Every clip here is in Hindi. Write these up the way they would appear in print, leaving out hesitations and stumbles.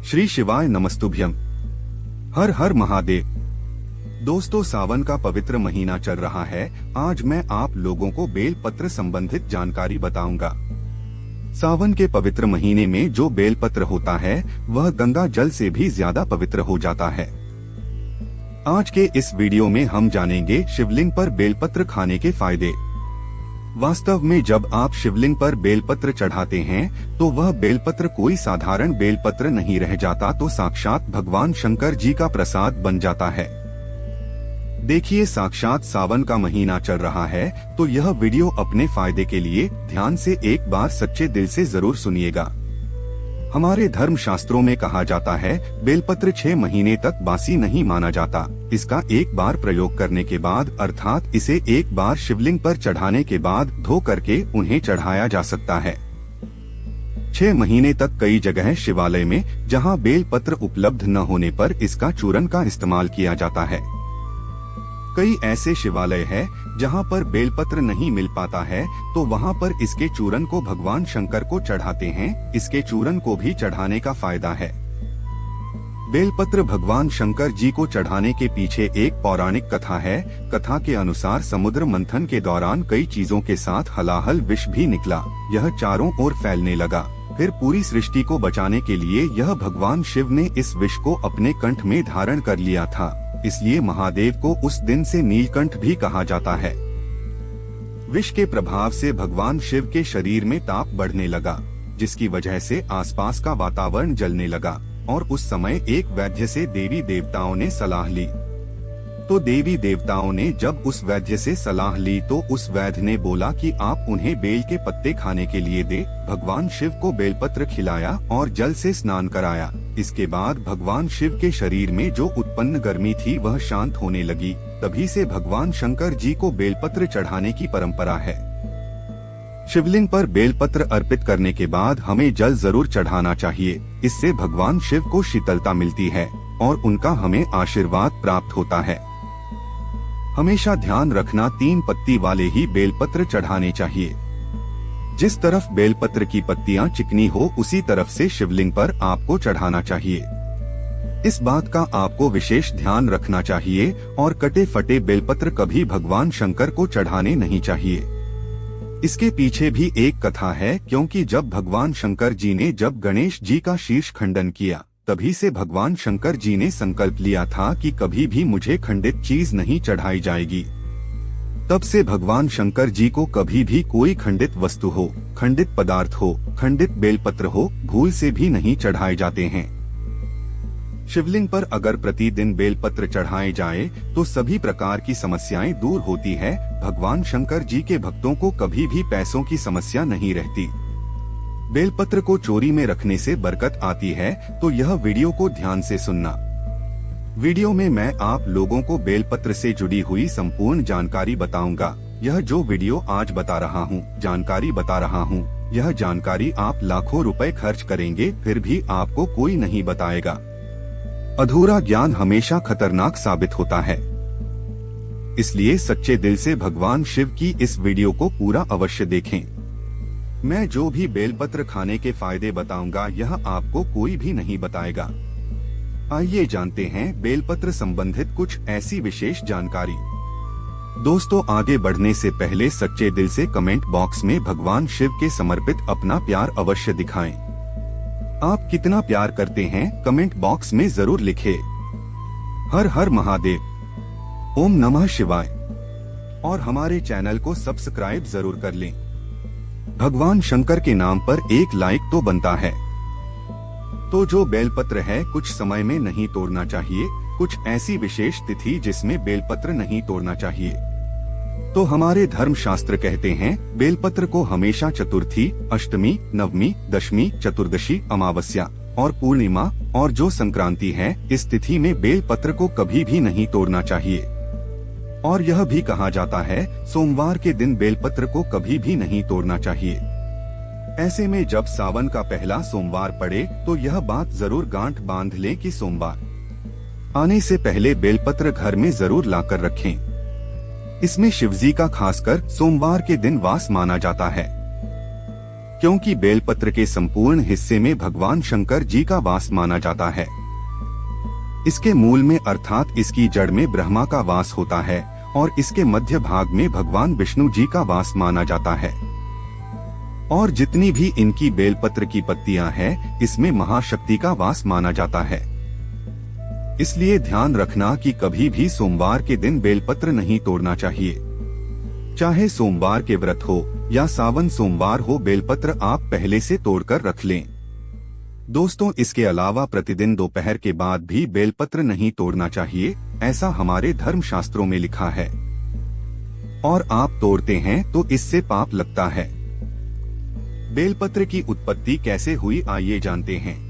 श्री शिवाय नमस्तुभ्यम। हर हर महादेव। दोस्तों, सावन का पवित्र महीना चल रहा है। आज मैं आप लोगों को बेल पत्र संबंधित जानकारी बताऊंगा। सावन के पवित्र महीने में जो बेल पत्र होता है वह गंगा जल से भी ज्यादा पवित्र हो जाता है। आज के इस वीडियो में हम जानेंगे शिवलिंग पर बेलपत्र खाने के फायदे। वास्तव में जब आप शिवलिंग पर बेलपत्र चढ़ाते हैं तो वह बेलपत्र कोई साधारण बेलपत्र नहीं रह जाता, तो साक्षात भगवान शंकर जी का प्रसाद बन जाता है। देखिए, साक्षात सावन का महीना चल रहा है तो यह वीडियो अपने फायदे के लिए ध्यान से एक बार सच्चे दिल से जरूर सुनिएगा। हमारे धर्म शास्त्रों में कहा जाता है बेलपत्र 6 महीने तक बासी नहीं माना जाता। इसका एक बार प्रयोग करने के बाद अर्थात इसे एक बार शिवलिंग पर चढ़ाने के बाद धो करके उन्हें चढ़ाया जा सकता है। 6 महीने तक कई जगह शिवालय में जहां बेलपत्र उपलब्ध न होने पर इसका चूरन का इस्तेमाल किया जाता है। कई ऐसे शिवालय हैं जहां पर बेलपत्र नहीं मिल पाता है तो वहां पर इसके चूरन को भगवान शंकर को चढ़ाते हैं। इसके चूरन को भी चढ़ाने का फायदा है। बेलपत्र भगवान शंकर जी को चढ़ाने के पीछे एक पौराणिक कथा है। कथा के अनुसार समुद्र मंथन के दौरान कई चीजों के साथ हलाहल विष भी निकला। यह चारों ओर फैलने लगा। फिर पूरी सृष्टि को बचाने के लिए यह भगवान शिव ने इस विष को अपने कंठ में धारण कर लिया था। इसलिए महादेव को उस दिन से नीलकंठ भी कहा जाता है। विष के प्रभाव से भगवान शिव के शरीर में ताप बढ़ने लगा, जिसकी वजह से आसपास का वातावरण जलने लगा और उस समय एक वैद्य से देवी देवताओं ने सलाह ली। तो देवी देवताओं ने जब उस वैद्य से सलाह ली तो उस वैद्य ने बोला कि आप उन्हें बेल के पत्ते खाने के लिए दे। भगवान शिव को बेलपत्र खिलाया और जल से स्नान कराया। इसके बाद भगवान शिव के शरीर में जो उत्पन्न गर्मी थी वह शांत होने लगी। तभी से भगवान शंकर जी को बेलपत्र चढ़ाने की परंपरा है। शिवलिंग पर बेलपत्र अर्पित करने के बाद हमें जल जरूर चढ़ाना चाहिए। इससे भगवान शिव को शीतलता मिलती है और उनका हमें आशीर्वाद प्राप्त होता है। हमेशा ध्यान रखना, 3 पत्ती वाले ही बेलपत्र चढ़ाने चाहिए। जिस तरफ बेलपत्र की पत्तियां चिकनी हो उसी तरफ से शिवलिंग पर आपको चढ़ाना चाहिए। इस बात का आपको विशेष ध्यान रखना चाहिए और कटे फटे बेलपत्र कभी भगवान शंकर को चढ़ाने नहीं चाहिए। इसके पीछे भी एक कथा है, क्योंकि जब भगवान शंकर जी ने जब गणेश जी का शीर्ष खंडन किया तभी से भगवान शंकर जी ने संकल्प लिया था कि कभी भी मुझे खंडित चीज नहीं चढ़ाई जाएगी। तब से भगवान शंकर जी को कभी भी कोई खंडित वस्तु हो, खंडित पदार्थ हो, खंडित बेलपत्र हो, भूल से भी नहीं चढ़ाए जाते हैं। शिवलिंग पर अगर प्रतिदिन बेलपत्र चढ़ाए जाए तो सभी प्रकार की समस्याएं दूर होती है। भगवान शंकर जी के भक्तों को कभी भी पैसों की समस्या नहीं रहती। बेलपत्र को चोरी में रखने से बरकत आती है, तो यह वीडियो को ध्यान से सुनना। वीडियो में मैं आप लोगों को बेलपत्र से जुड़ी हुई संपूर्ण जानकारी बताऊंगा। यह जो वीडियो आज बता रहा हूँ, जानकारी बता रहा हूँ, यह जानकारी आप लाखों रुपए खर्च करेंगे फिर भी आपको कोई नहीं बताएगा। अधूरा ज्ञान हमेशा खतरनाक साबित होता है। इसलिए सच्चे दिल से भगवान शिव की इस वीडियो को पूरा अवश्य देखें। मैं जो भी बेलपत्र खाने के फायदे बताऊंगा यह आपको कोई भी नहीं बताएगा। आइए जानते हैं बेलपत्र संबंधित कुछ ऐसी विशेष जानकारी। दोस्तों, आगे बढ़ने से पहले सच्चे दिल से कमेंट बॉक्स में भगवान शिव के समर्पित अपना प्यार अवश्य दिखाएं। आप कितना प्यार करते हैं कमेंट बॉक्स में जरूर लिखें। हर हर महादेव। ओम नमः शिवाय। और हमारे चैनल को सब्सक्राइब जरूर कर लें। भगवान शंकर के नाम पर एक लाइक तो बनता है। तो जो बेलपत्र है कुछ समय में नहीं तोड़ना चाहिए। कुछ ऐसी विशेष तिथि जिसमें बेलपत्र नहीं तोड़ना चाहिए। तो हमारे धर्म शास्त्र कहते हैं बेलपत्र को हमेशा चतुर्थी, अष्टमी, नवमी, दशमी, चतुर्दशी, अमावस्या और पूर्णिमा और जो संक्रांति है इस तिथि में बेलपत्र को कभी भी नहीं तोड़ना चाहिए। और यह भी कहा जाता है सोमवार के दिन बेलपत्र को कभी भी नहीं तोड़ना चाहिए। ऐसे में जब सावन का पहला सोमवार पड़े तो यह बात जरूर गांठ बांध लें कि सोमवार आने से पहले बेलपत्र घर में जरूर लाकर रखें। इसमें शिवजी का खासकर सोमवार के दिन वास माना जाता है। क्योंकि बेलपत्र के संपूर्ण हिस्से में भगवान शंकर जी का वास माना जाता है। इसके मूल में अर्थात इसकी जड़ में ब्रह्मा का वास होता है और इसके मध्य भाग में भगवान विष्णु जी का वास माना जाता है। और जितनी भी इनकी बेलपत्र की पत्तियां हैं, इसमें महाशक्ति का वास माना जाता है। इसलिए ध्यान रखना कि कभी भी सोमवार के दिन बेलपत्र नहीं तोड़ना चाहिए। चाहे सोमवार के व्रत हो या सावन सोमवार हो, बेलपत्र आप पहले से तोड़कर रख लें। दोस्तों, इसके अलावा प्रतिदिन दोपहर के बाद भी बेलपत्र नहीं तोड़ना चाहिए, ऐसा हमारे धर्म शास्त्रों में लिखा है। और आप तोड़ते हैं तो इससे पाप लगता है। बेलपत्र की उत्पत्ति कैसे हुई, आइए जानते हैं।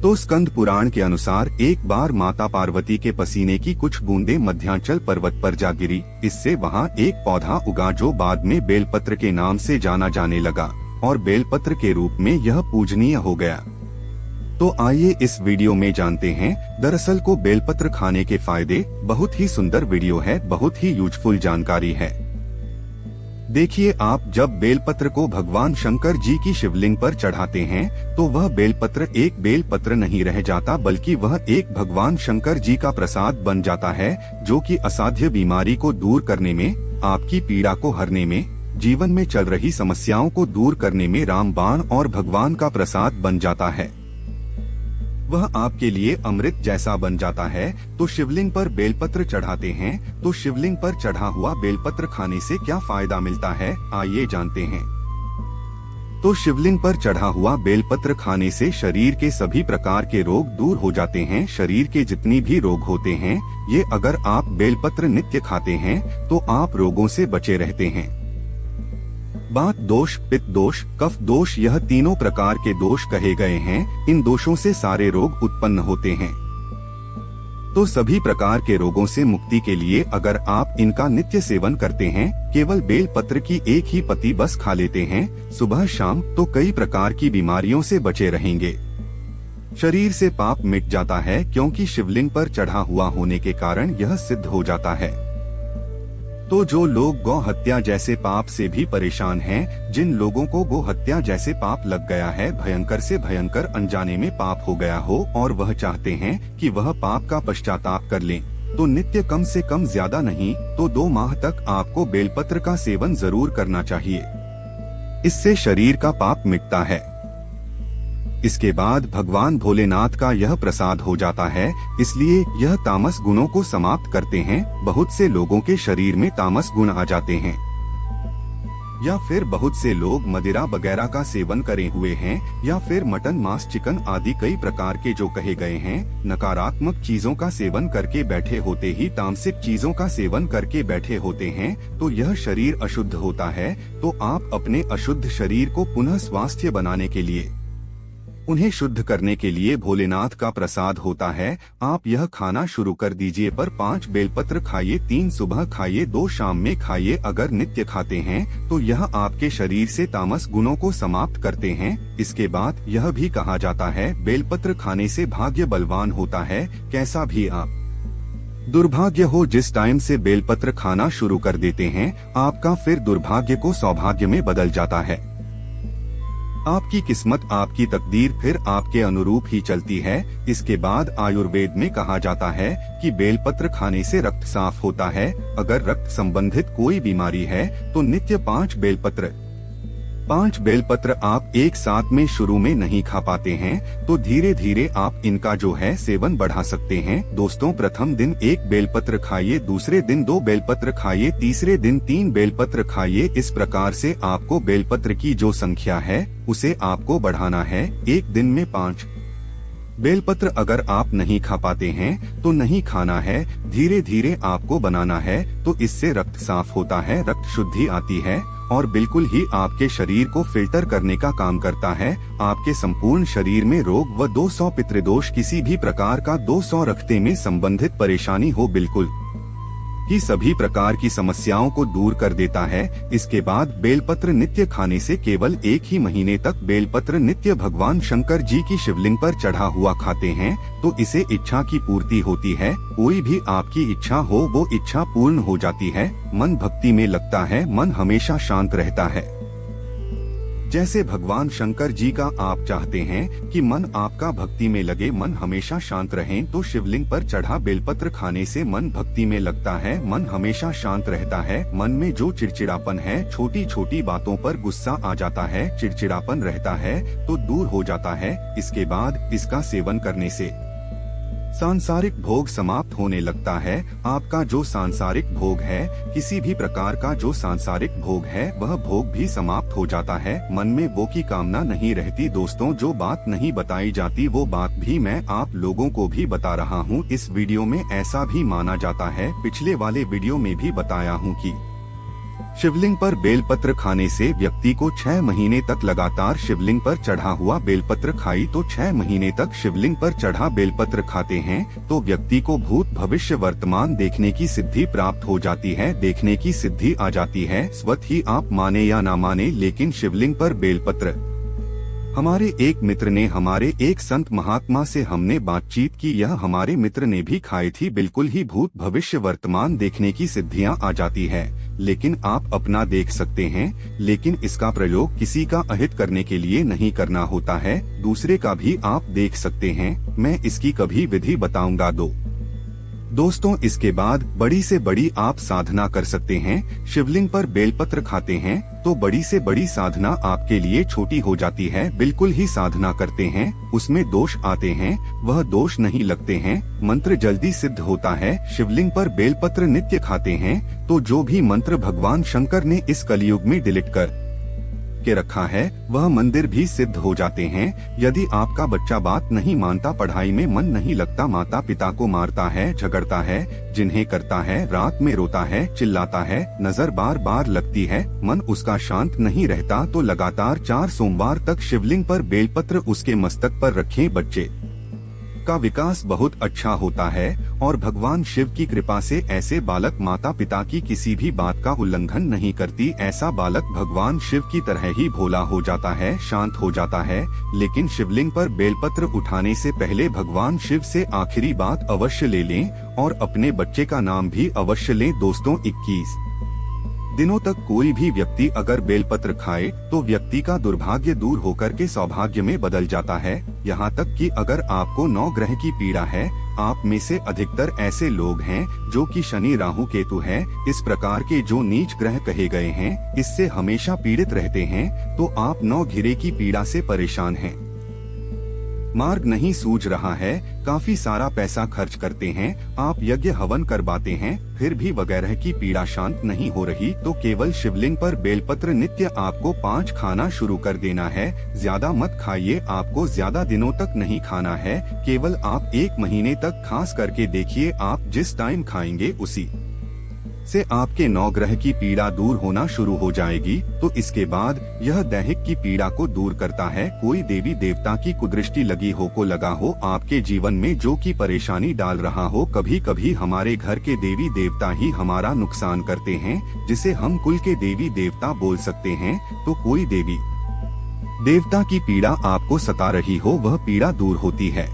तो स्कंद पुराण के अनुसार एक बार माता पार्वती के पसीने की कुछ बूंदें मध्यांचल पर्वत पर जा गिरी। इससे वहां एक पौधा उगा जो बाद में बेलपत्र के नाम से जाना जाने लगा और बेलपत्र के रूप में यह पूजनीय हो गया। तो आइए इस वीडियो में जानते हैं दरअसल को बेलपत्र खाने के फायदे। बहुत ही सुंदर वीडियो है, बहुत ही यूजफुल जानकारी है। देखिए, आप जब बेलपत्र को भगवान शंकर जी की शिवलिंग पर चढ़ाते हैं तो वह बेलपत्र एक बेलपत्र नहीं रह जाता, बल्कि वह एक भगवान शंकर जी का प्रसाद बन जाता है, जो कि असाध्य बीमारी को दूर करने में, आपकी पीड़ा को हरने में, जीवन में चल रही समस्याओं को दूर करने में रामबाण और भगवान का प्रसाद बन जाता है। वह आपके लिए अमृत जैसा बन जाता है। तो शिवलिंग पर बेलपत्र चढ़ाते हैं तो शिवलिंग पर चढ़ा हुआ बेलपत्र खाने से क्या फायदा मिलता है, आइए जानते हैं। तो शिवलिंग पर चढ़ा हुआ बेलपत्र खाने से शरीर के सभी प्रकार के रोग दूर हो जाते हैं। शरीर के जितनी भी रोग होते हैं, ये अगर आप बेलपत्र नित्य खाते हैं तो आप रोगों से बचे रहते हैं। वात दोष, पित्त दोष, कफ दोष, यह तीनों प्रकार के दोष कहे गए हैं। इन दोषों से सारे रोग उत्पन्न होते हैं। तो सभी प्रकार के रोगों से मुक्ति के लिए अगर आप इनका नित्य सेवन करते हैं, केवल बेल पत्र की एक ही पत्ती बस खा लेते हैं सुबह शाम, तो कई प्रकार की बीमारियों से बचे रहेंगे। शरीर से पाप मिट जाता है, क्योंकि शिवलिंग पर चढ़ा हुआ होने के कारण यह सिद्ध हो जाता है। तो जो लोग गौ हत्या जैसे पाप से भी परेशान हैं, जिन लोगों को गौ हत्या जैसे पाप लग गया है, भयंकर से भयंकर अनजाने में पाप हो गया हो, और वह चाहते हैं कि वह पाप का पश्चाताप कर लें, तो नित्य कम से कम ज्यादा नहीं तो 2 माह तक आपको बेलपत्र का सेवन जरूर करना चाहिए। इससे शरीर का पाप मिटता है। इसके बाद भगवान भोलेनाथ का यह प्रसाद हो जाता है, इसलिए यह तामस गुणों को समाप्त करते हैं। बहुत से लोगों के शरीर में तामस गुण आ जाते हैं, या फिर बहुत से लोग मदिरा वगैरह का सेवन करे हुए हैं, या फिर मटन, मांस, चिकन आदि कई प्रकार के जो कहे गए हैं, नकारात्मक चीजों का सेवन करके बैठे होते ही तामसिक चीजों का सेवन करके बैठे होते हैं, तो यह शरीर अशुद्ध होता है। तो आप अपने अशुद्ध शरीर को पुनः स्वास्थ्य बनाने के लिए, उन्हें शुद्ध करने के लिए भोलेनाथ का प्रसाद होता है। आप यह खाना शुरू कर दीजिए, पर 5 बेलपत्र खाइए, 3 सुबह खाइए, 2 शाम में खाइए। अगर नित्य खाते हैं तो यह आपके शरीर से तामस गुणों को समाप्त करते हैं। इसके बाद यह भी कहा जाता है, बेलपत्र खाने से भाग्य बलवान होता है। कैसा भी आप दुर्भाग्य हो, जिस टाइम से बेलपत्र खाना शुरू कर देते हैं, आपका फिर दुर्भाग्य को सौभाग्य में बदल जाता है। आपकी किस्मत, आपकी तकदीर फिर आपके अनुरूप ही चलती है। इसके बाद आयुर्वेद में कहा जाता है कि बेलपत्र खाने से रक्त साफ होता है। अगर रक्त संबंधित कोई बीमारी है तो नित्य 5 बेलपत्र आप एक साथ में शुरू में नहीं खा पाते हैं, तो धीरे धीरे आप इनका जो है सेवन बढ़ा सकते हैं। दोस्तों, प्रथम दिन 1 बेलपत्र खाइए, दूसरे दिन 2 बेलपत्र खाइए, तीसरे दिन 3 बेलपत्र खाइए। इस प्रकार से आपको बेलपत्र की जो संख्या है उसे आपको बढ़ाना है। एक दिन में 5 बेलपत्र अगर आप नहीं खा पाते हैं तो नहीं खाना है, धीरे धीरे आपको बनाना है। तो इससे रक्त साफ होता है, रक्त शुद्धि आती है और बिल्कुल ही आपके शरीर को फिल्टर करने का काम करता है। आपके संपूर्ण शरीर में रोग व 200 पितृदोष, किसी भी प्रकार का 200 रखते में संबंधित परेशानी हो, बिल्कुल ही सभी प्रकार की समस्याओं को दूर कर देता है। इसके बाद बेलपत्र नित्य खाने से केवल 1 ही महीने तक बेलपत्र नित्य भगवान शंकर जी की शिवलिंग पर चढ़ा हुआ खाते हैं तो इसे इच्छा की पूर्ति होती है। कोई भी आपकी इच्छा हो वो इच्छा पूर्ण हो जाती है। मन भक्ति में लगता है, मन हमेशा शांत रहता है। जैसे भगवान शंकर जी का आप चाहते हैं कि मन आपका भक्ति में लगे, मन हमेशा शांत रहे, तो शिवलिंग पर चढ़ा बेलपत्र खाने से मन भक्ति में लगता है, मन हमेशा शांत रहता है। मन में जो चिड़चिड़ापन है, छोटी छोटी बातों पर गुस्सा आ जाता है, चिड़चिड़ापन रहता है तो दूर हो जाता है। इसके बाद इसका सेवन करने से सांसारिक भोग समाप्त होने लगता है। आपका जो सांसारिक भोग है, किसी भी प्रकार का जो सांसारिक भोग है, वह भोग भी समाप्त हो जाता है। मन में वो की कामना नहीं रहती। दोस्तों, जो बात नहीं बताई जाती वो बात भी मैं आप लोगों को भी बता रहा हूँ। इस वीडियो में ऐसा भी माना जाता है, पिछले वाले वीडियो में भी बताया हूँ कि शिवलिंग पर बेलपत्र खाने से व्यक्ति को 6 महीने तक लगातार शिवलिंग पर चढ़ा हुआ बेलपत्र खाई तो 6 महीने तक शिवलिंग पर चढ़ा बेलपत्र खाते हैं तो व्यक्ति को भूत भविष्य वर्तमान देखने की सिद्धि प्राप्त हो जाती है, देखने की सिद्धि आ जाती है। स्वतः ही आप माने या ना माने, लेकिन शिवलिंग पर बेलपत्र हमारे एक मित्र ने, हमारे एक संत महात्मा से हमने बातचीत की, यह हमारे मित्र ने भी खाई थी। बिल्कुल ही भूत भविष्य वर्तमान देखने की सिद्धियां आ जाती है। लेकिन आप अपना देख सकते हैं, लेकिन इसका प्रयोग किसी का अहित करने के लिए नहीं करना होता है, दूसरे का भी आप देख सकते हैं। मैं इसकी कभी विधि बताऊंगा। दोस्तों, इसके बाद बड़ी से बड़ी आप साधना कर सकते हैं। शिवलिंग पर बेलपत्र खाते हैं तो बड़ी से बड़ी साधना आपके लिए छोटी हो जाती है। बिल्कुल ही साधना करते हैं, उसमें दोष आते हैं, वह दोष नहीं लगते हैं, मंत्र जल्दी सिद्ध होता है। शिवलिंग पर बेलपत्र नित्य खाते हैं तो जो भी मंत्र भगवान शंकर ने इस कलयुग में डिलीट कर के रखा है, वह मंदिर भी सिद्ध हो जाते हैं। यदि आपका बच्चा बात नहीं मानता, पढ़ाई में मन नहीं लगता, माता पिता को मारता है, झगड़ता है, जिन्हें करता है, रात में रोता है, चिल्लाता है, नजर बार बार लगती है, मन उसका शांत नहीं रहता, तो लगातार 4 सोमवार तक शिवलिंग पर बेलपत्र उसके मस्तक पर रखें। बच्चे का विकास बहुत अच्छा होता है और भगवान शिव की कृपा से ऐसे बालक माता पिता की किसी भी बात का उल्लंघन नहीं करती। ऐसा बालक भगवान शिव की तरह ही भोला हो जाता है, शांत हो जाता है। लेकिन शिवलिंग पर बेलपत्र उठाने से पहले भगवान शिव से आखिरी बात अवश्य ले लें और अपने बच्चे का नाम भी अवश्य लें। दोस्तों, 21 दिनों तक कोई भी व्यक्ति अगर बेलपत्र खाए तो व्यक्ति का दुर्भाग्य दूर होकर के सौभाग्य में बदल जाता है। यहाँ तक कि अगर आपको 9 ग्रह की पीड़ा है, आप में से अधिकतर ऐसे लोग हैं जो कि शनि राहु केतु है, इस प्रकार के जो नीच ग्रह कहे गए हैं, इससे हमेशा पीड़ित रहते हैं, तो आप 9 घेरे की पीड़ा से परेशान हैं। मार्ग नहीं सूझ रहा है, काफी सारा पैसा खर्च करते हैं, आप यज्ञ हवन करवाते हैं, फिर भी वगैरह की पीड़ा शांत नहीं हो रही, तो केवल शिवलिंग पर बेलपत्र नित्य आपको 5 खाना शुरू कर देना है। ज्यादा मत खाइए, आपको ज्यादा दिनों तक नहीं खाना है, केवल आप 1 महीने तक खास करके देखिए। आप जिस टाइम खाएंगे उसी से आपके 9 ग्रह की पीड़ा दूर होना शुरू हो जाएगी। तो इसके बाद यह दैहिक की पीड़ा को दूर करता है। कोई देवी देवता की कुदृष्टि लगी हो, को लगा हो, आपके जीवन में जो की परेशानी डाल रहा हो, कभी कभी हमारे घर के देवी देवता ही हमारा नुकसान करते हैं, जिसे हम कुल के देवी देवता बोल सकते हैं। तो कोई देवी देवता की पीड़ा आपको सता रही हो, वह पीड़ा दूर होती है।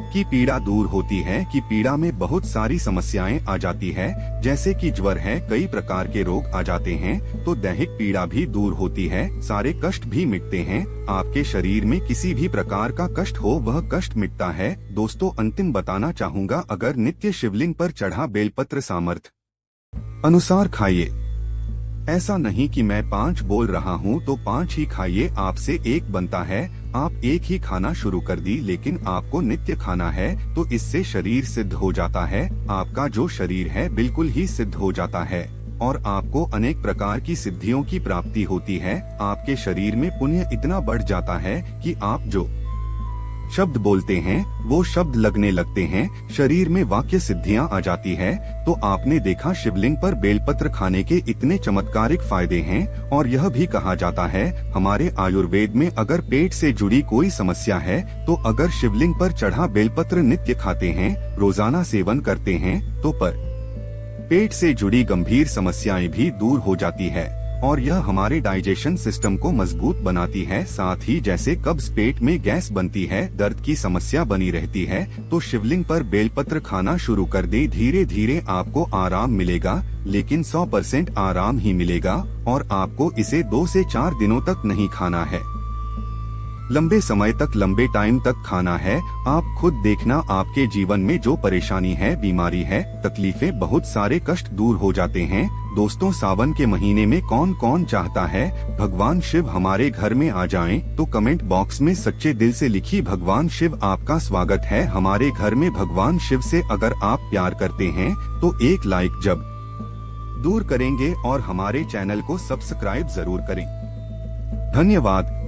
की पीड़ा दूर होती है कि पीड़ा में बहुत सारी समस्याएं आ जाती है, जैसे कि ज्वर है, कई प्रकार के रोग आ जाते हैं, तो दैहिक पीड़ा भी दूर होती है, सारे कष्ट भी मिटते हैं। आपके शरीर में किसी भी प्रकार का कष्ट हो, वह कष्ट मिटता है। दोस्तों, अंतिम बताना चाहूँगा, अगर नित्य शिवलिंग पर चढ़ा बेलपत्र सामर्थ्य अनुसार खाइए। ऐसा नहीं कि मैं 5 बोल रहा हूँ तो 5 ही खाइए, आपसे 1 बनता है, आप 1 ही खाना शुरू कर दी, लेकिन आपको नित्य खाना है, तो इससे शरीर सिद्ध हो जाता है। आपका जो शरीर है बिल्कुल ही सिद्ध हो जाता है और आपको अनेक प्रकार की सिद्धियों की प्राप्ति होती है। आपके शरीर में पुण्य इतना बढ़ जाता है कि आप जो शब्द बोलते हैं वो शब्द लगने लगते हैं, शरीर में वाक्य सिद्धियां आ जाती है। तो आपने देखा, शिवलिंग पर बेलपत्र खाने के इतने चमत्कारिक फायदे हैं। और यह भी कहा जाता है हमारे आयुर्वेद में, अगर पेट से जुड़ी कोई समस्या है तो अगर शिवलिंग पर चढ़ा बेलपत्र नित्य खाते हैं, रोजाना सेवन करते हैं, तो पर पेट से जुड़ी गंभीर समस्याएं भी दूर हो जाती है। और यह हमारे डाइजेशन सिस्टम को मजबूत बनाती है। साथ ही जैसे कब्ज, पेट में गैस बनती है, दर्द की समस्या बनी रहती है, तो शिवलिंग पर बेलपत्र खाना शुरू कर दे। धीरे धीरे आपको आराम मिलेगा, लेकिन 100% आराम ही मिलेगा, और आपको इसे 2 से 4 दिनों तक नहीं खाना है, लंबे समय तक, लंबे टाइम तक खाना है। आप खुद देखना, आपके जीवन में जो परेशानी है, बीमारी है, तकलीफें, बहुत सारे कष्ट दूर हो जाते हैं। दोस्तों, सावन के महीने में कौन कौन चाहता है भगवान शिव हमारे घर में आ जाएं? तो कमेंट बॉक्स में सच्चे दिल से लिखिए, भगवान शिव आपका स्वागत है हमारे घर में। भगवान शिव से अगर आप प्यार करते हैं तो एक लाइक जब दूर करेंगे और हमारे चैनल को सब्सक्राइब जरूर करें। धन्यवाद।